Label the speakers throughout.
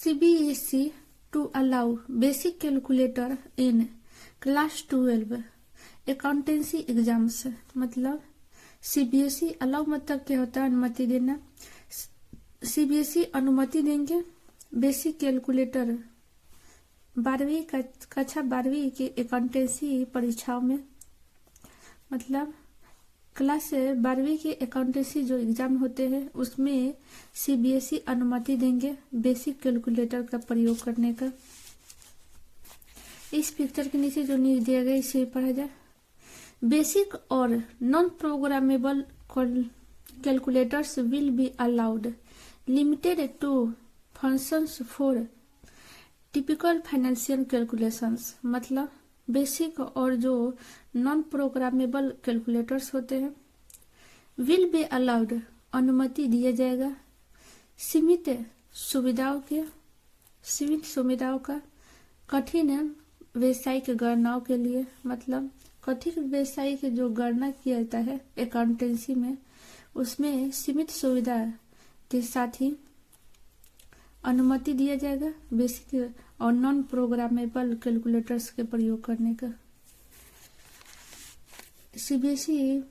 Speaker 1: CBSE to allow basic calculator in class 12 accountancy exams। मतलब CBSE allow मतलब क्या होता है? अनुमति देना। CBSE अनुमति देंगे बेसिक कैलकुलेटर 12वीं कक्षा 12वीं की अकाउंटेंसी परीक्षाओं में। मतलब क्लास 12वीं के अकाउंटेंसी जो एग्जाम होते हैं उसमें CBSE अनुमति देंगे बेसिक कैलकुलेटर का प्रयोग करने का। इस पिक्चर के नीचे जो न्यूज दिया गया इसे पढ़ा जाए। बेसिक और non programmable calculators will be allowed limited to functions for typical financial calculations. मतलब बेसिक और जो नॉन प्रोग्रामेबल कैलकुलेटर्स होते हैं विल बी अलाउड अनुमति दिया जाएगा सीमित सुविधाओं का कठिन व्यवसायिक गणनाओं के लिए। मतलब कठिन व्यवसायिक जो गणना किया जाता है अकाउंटेंसी में उसमें सीमित सुविधा के साथ ही अनुमति दिया जाएगा बेसिक और नॉन प्रोग्रामेबल कैलकुलेटर्स के प्रयोग करने का। CBSE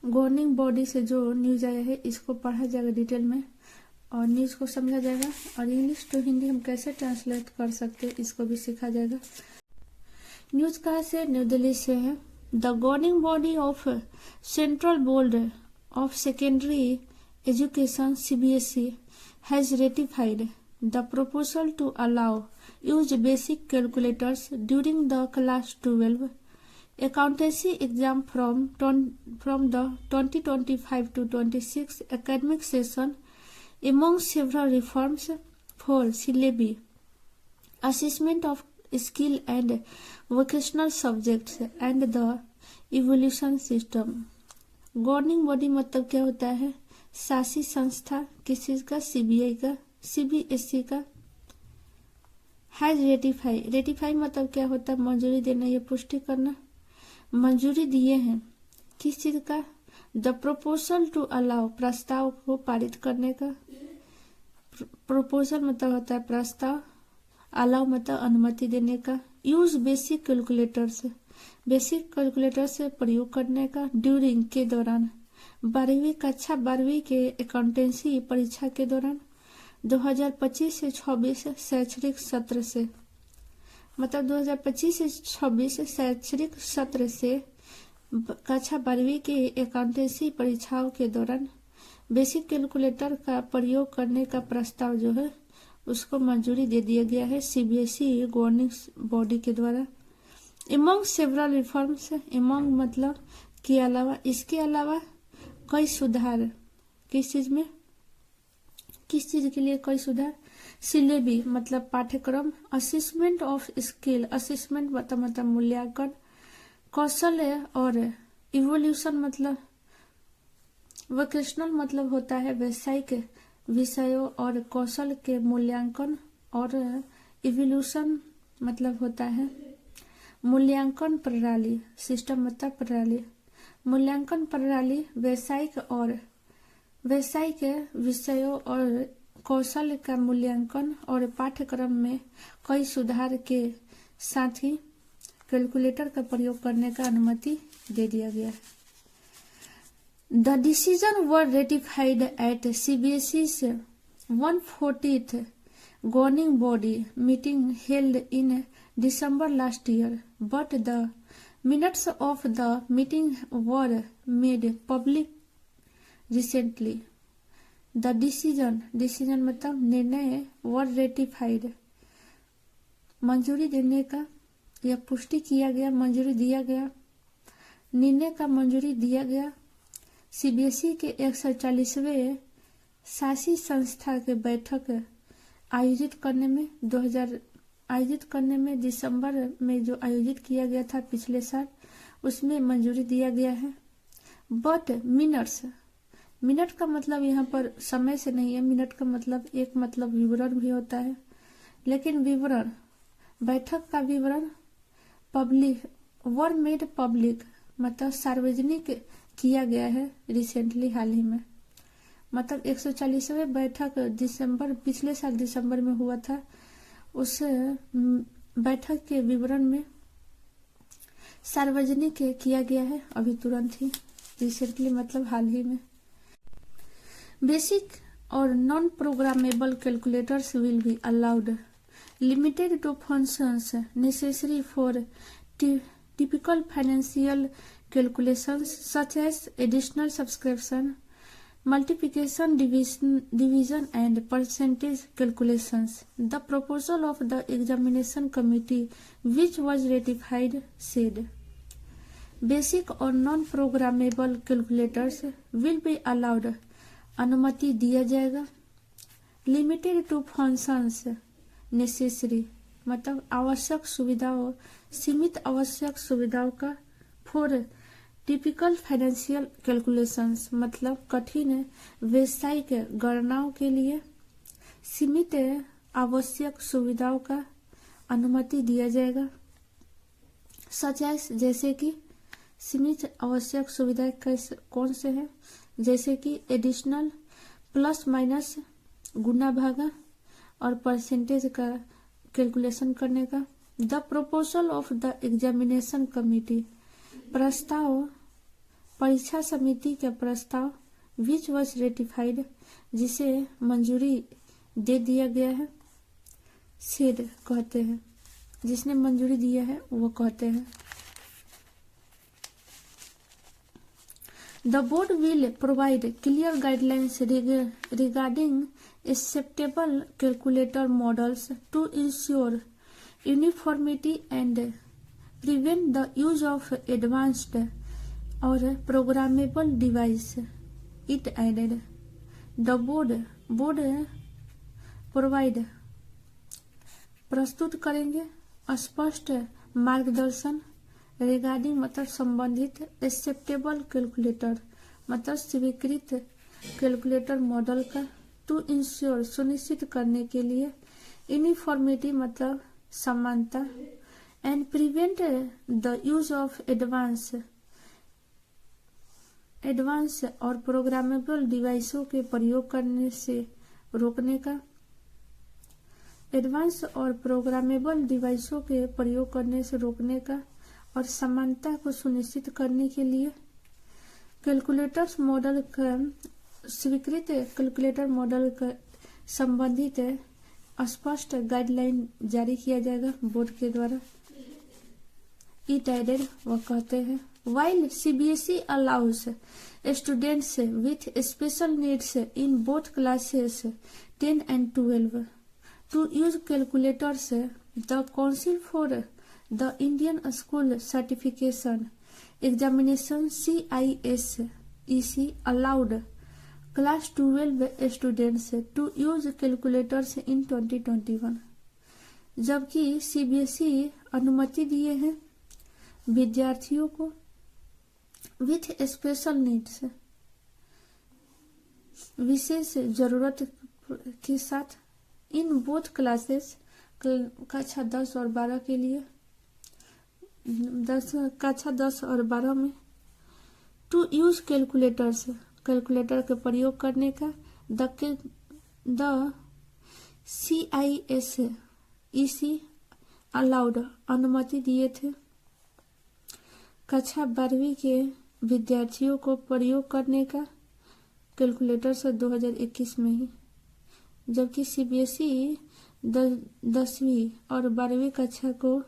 Speaker 1: गवर्निंग बॉडी से जो न्यूज आया है इसको पढ़ा जाएगा डिटेल में और न्यूज को समझा जाएगा और इंग्लिश टू हिंदी हम कैसे ट्रांसलेट कर सकते हैं इसको भी सीखा जाएगा। न्यूज कहाँ से? न्यू दिल्ली से है। The governing body of central board of secondary education CBSE has ratified the proposal to allow use basic calculators during the class 12 accountancy exam from the 2025 to 26 academic session among several reforms for syllabi, assessment of skill and vocational subjects and the evaluation system। Governing body मतलब क्या होता है? शासी संस्था। किस चीज का? CBI का, CBSE का। हैज रेटिफाई मतलब क्या होता है? मंजूरी देना या पुष्टि करना। मंजूरी दिए हैं किस चीज का? द प्रोपोजल टू अलाउ प्रस्ताव को पारित करने का। प्रोपोजल मतलब होता है प्रस्ताव, अलाउ मतलब अनुमति देने का। यूज बेसिक कैलकुलेटर से प्रयोग करने का। ड्यूरिंग के दौरान 12वीं कक्षा 12वीं के अकाउंटेंसी परीक्षा के दौरान 2025 से 26 शैक्षणिक सत्र से। मतलब 2025 से 26 शैक्षणिक सत्र से कक्षा 12वीं के अकाउंटेंसी परीक्षाओं के दौरान बेसिक कैलकुलेटर का प्रयोग करने का प्रस्ताव जो है उसको मंजूरी दे दिया गया है CBSE गवर्निंग बॉडी के द्वारा। एमंग सेवरल रिफॉर्म्स, एमंग मतलब के अलावा, इसके अलावा कई सुधार। किस चीज में? किस चीज के लिए कई सुधार? सिलेबी मतलब पाठ्यक्रम। असेसमेंट ऑफ स्किल, असेसमेंट मतलब मूल्यांकन। कौशल और इवोल्यूशन मतलब वोकेशनल मतलब होता है व्यवसायिक विषयों और कौशल के मूल्यांकन। और इवोल्यूशन मतलब होता है मूल्यांकन प्रणाली, सिस्टम मतलब प्रणाली। मूल्यांकन प्रणाली व्यवसायिक विषयों और कौशल का मूल्यांकन और पाठ्यक्रम में कई सुधार के साथ ही कैलकुलेटर का प्रयोग करने का अनुमति दे दिया गया है। The decision were ratified at CBSE's 140th governing body meeting held in December last year, but the minutes of the meeting were made public recently। The decision मतलब निर्णय were ratified मंजूरी देने का या पुष्टि किया गया, मंजूरी दिया गया, निर्णय का मंजूरी दिया गया CBSE के 140वें शासी संस्था के बैठक आयोजित करने में दिसंबर में जो आयोजित किया गया था पिछले साल उसमें मंजूरी दिया गया है। बट मिनट का मतलब यहाँ पर समय से नहीं है, मिनट का मतलब एक मतलब विवरण भी होता है। लेकिन विवरण, बैठक का विवरण पब्लिक वर मेड पब्लिक मतलब सार्वजनिक किया गया है रिसेंटली, हाल ही में। मतलब 140वें बैठक पिछले साल दिसंबर में हुआ था। उस बैठक के विवरण में सार्वजनिक किया गया है अभी तुरंत ही, रिसेंटली मतलब हाल ही में। बेसिक और non programmable calculators will be allowed, limited to functions necessary for typical financial calculations such as additional subscription, multiplication, division and percentage calculations. The proposal of the examination committee, which was ratified, said basic or non-programmable calculators will be allowed, अनुमति दिया जाएगा, limited to functions necessary मतलब आवश्यक सुविधाओं, सीमित आवश्यक सुविधाओं का, फॉर टिपिकल फाइनेंशियल कैलकुलेशंस मतलब कठिन व्यावसायिक गणनाओं के लिए सीमित आवश्यक सुविधाओं का अनुमति दिया जाएगा। सच जैसे कि सीमित आवश्यक सुविधाएं कौन से हैं, जैसे कि एडिशनल, प्लस माइनस, गुना भागा और परसेंटेज का कैलकुलेशन करने का। The proposal of the examination committee प्रस्ताव, परीक्षा समिति का प्रस्ताव, विच वॉज रेटिफाइड जिसे मंजूरी दे दिया गया है, सेड कहते हैं, जिसने मंजूरी दिया है वो कहते हैं। The board will provide clear guidelines regarding acceptable calculator models to ensure uniformity and prevent the use of advanced or programmable device. It added, the board provide प्रस्तुत करेंगे स्पष्ट मार्गदर्शन रिगार्डिंग मतलब संबंधित एक्सेप्टेबल कैलकुलेटर मतलब स्वीकृत कैलकुलेटर मॉडल का, to ensure सुनिश्चित करने के लिए, यूनिफॉर्मिटी मतलब समानता, and prevent the use of advance और प्रोग्रामेबल डिवाइसों के प्रयोग करने से रोकने का, एडवांस और प्रोग्रामेबल डिवाइसों के प्रयोग करने से रोकने का और समानता को सुनिश्चित करने के लिए कैलकुलेटर्स मॉडल का स्वीकृत कैलकुलेटर मॉडल का संबंधित स्पष्ट गाइडलाइन जारी किया जाएगा बोर्ड के द्वारा। इट एडेड वह कहते हैं, while CBSE allows students with special needs in both classes 10 and 12 to use calculators, the Council for the Indian School Certification Examination CISEC allowed class 12 students to use calculators in 2021, जबकि CBSE अनुमति दिए हैं विद्यार्थियों को with special needs विशेष जरूरत के साथ in both classes कक्षा 10 और 12 के लिए कक्षा 10 और 12 में टू यूज कैलकुलेटर्स कैलकुलेटर के प्रयोग करने का द CISEC अलाउड अनुमति दिए थे कक्षा 12वीं के विद्यार्थियों को प्रयोग करने का कैलकुलेटर से 2021 में ही, जबकि CBSE 10वीं और 12वीं कक्षा को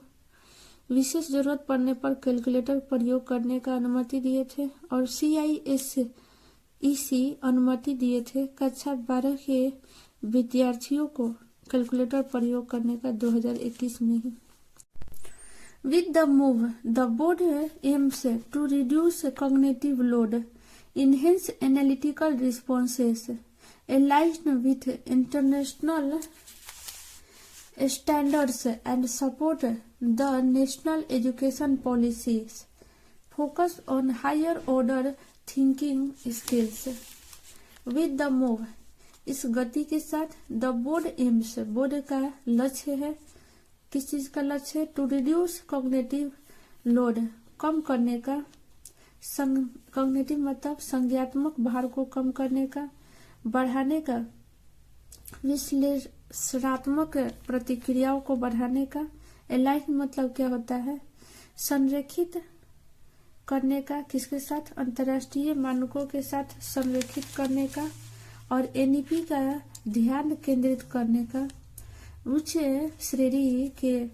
Speaker 1: विशेष जरूरत पड़ने पर कैलकुलेटर प्रयोग करने का अनुमति दिए थे और CISEC अनुमति दिए थे कक्षा 12 के विद्यार्थियों को कैलकुलेटर प्रयोग करने का 2021 में ही। With the move, the board aims to reduce cognitive load, enhance analytical responses, align with international standards and support the national education policies, focus on higher order thinking skills. With the move, इस गति के साथ the board aims, board का लक्ष्य है, किस चीज का लक्ष्य है, टू रिड्यूस कॉग्निटिव लोड, कम करने का, कॉग्निटिव मतलब संज्ञात्मक भार को कम करने का, बढ़ाने का, विश्लेषणात्मक प्रतिक्रियाओं को बढ़ाने का। एलाइन मतलब क्या होता है? संरेखित करने का, किसके साथ? अंतर्राष्ट्रीय मानकों के साथ संरेखित करने का। और एनईपी का ध्यान केंद्रित करने का, उच्च श्रेणी के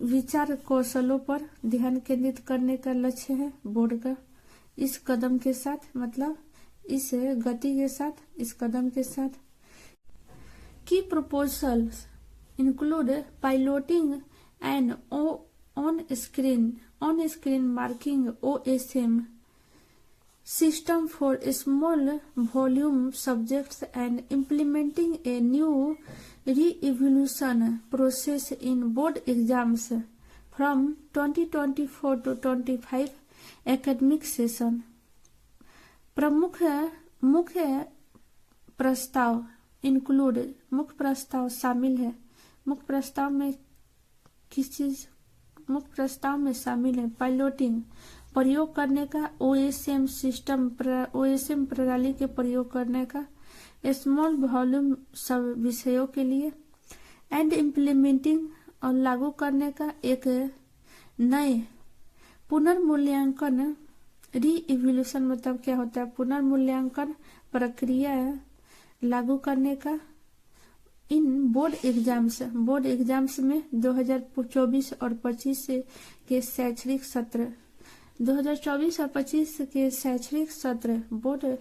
Speaker 1: विचार कौशलों पर ध्यान केंद्रित करने का लक्ष्य है बोर्ड का। इस कदम के साथ, मतलब इस गति के साथ, इस कदम के साथ। की proposals include piloting and on screen marking OSM system for small volume subjects and implementing a new re-evaluation process in board exams from 2024 to 25 academic session। मुख्य प्रस्ताव इंक्लूड, मुख्य प्रस्ताव शामिल है। मुख्य प्रस्ताव में किस चीज? मुख्य प्रस्ताव में शामिल है पायलटिंग, प्रयोग करने का, OSM सिस्टम, OSM प्रणाली के प्रयोग करने का स्मॉल वॉल्यूम सब विषयों के लिए, एंड इम्प्लीमेंटिंग और लागू करने का एक नए पुनर्मूल्यांकन, री-इवोल्यूशन मतलब क्या होता है? पुनर्मूल्यांकन प्रक्रिया लागू करने का इन बोर्ड एग्जाम्स में 2024 और 25 के शैक्षणिक सत्र, 2024 और 25 के शैक्षणिक सत्र बोर्ड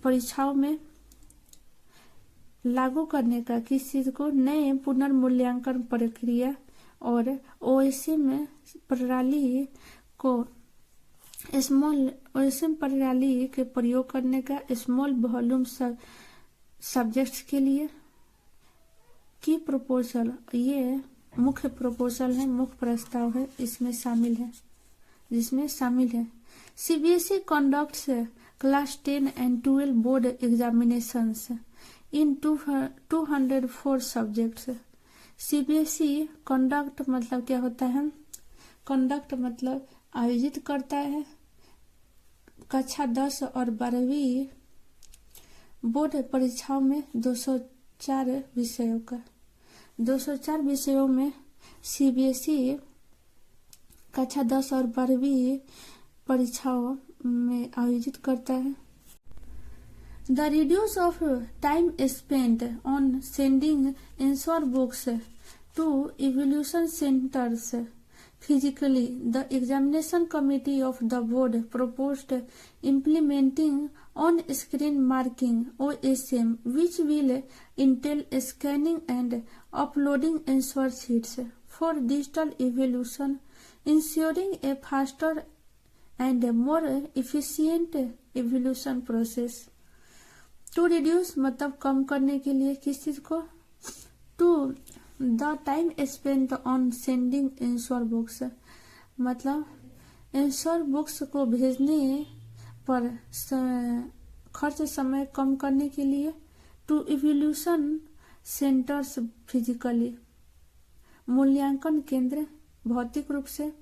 Speaker 1: परीक्षाओं में लागू करने का। किस चीज को? नए पुनर्मूल्यांकन प्रक्रिया और OSM प्रणाली को, OSM प्रणाली के प्रयोग करने का स्मॉल वॉल्यूम सब्जेक्ट्स के लिए। की प्रपोजल, ये मुख्य प्रपोजल है, मुख्य प्रस्ताव है, इसमें शामिल है, जिसमें शामिल है CBSE conducts class 10 and 12 board examinations in 204 subjects। CBSE conduct मतलब क्या होता है? conduct मतलब आयोजित करता है कक्षा 10 और 12वीं बोर्ड परीक्षाओं में 204 विषयों का, 204 विषयों में CBSE कक्षा 10 और 12वीं परीक्षाओं में आयोजित करता है। The reduce of time spent on sending answer books to evaluation centres physically, the examination committee of the board proposed implementing on-screen marking OSM, which will entail scanning and uploading answer sheets for digital evaluation, ensuring a faster and more efficient evaluation process। To reduce मतलब कम करने के लिए किस चीज को? To the time spent on sending answer books मतलब answer books को भेजने पर खर्च समय कम करने के लिए। टू इवैल्यूएशन सेंटर्स फिजिकली मूल्यांकन केंद्र भौतिक रूप से,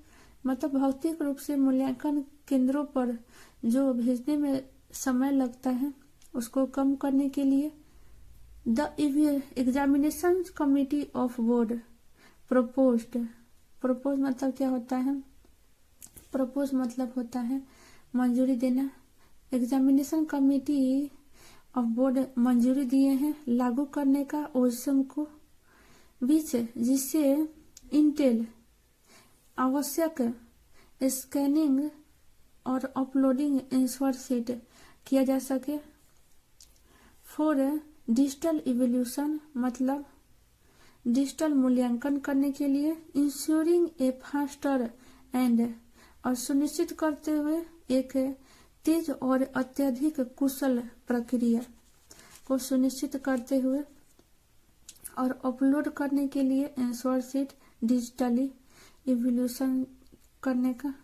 Speaker 1: मतलब भौतिक रूप से मूल्यांकन केंद्रों पर जो भेजने में समय लगता है उसको कम करने के लिए। The examination committee of board proposed, propose मतलब क्या होता है? प्रपोज मतलब होता है मंजूरी देना। एग्जामिनेशन कमिटी ऑफ बोर्ड मंजूरी दिए हैं लागू करने का OSM को बीच, जिससे इंटेल आवश्यक स्कैनिंग और अपलोडिंग आंसर शीट किया जा सके। फॉर डिजिटल इवैल्यूएशन मतलब डिजिटल मूल्यांकन करने के लिए। इंश्योरिंग ए फास्टर एंड और सुनिश्चित करते हुए एक तेज और अत्यधिक कुशल प्रक्रिया को सुनिश्चित करते हुए, और अपलोड करने के लिए आंसर शीट डिजिटली इवैल्यूएशन करने का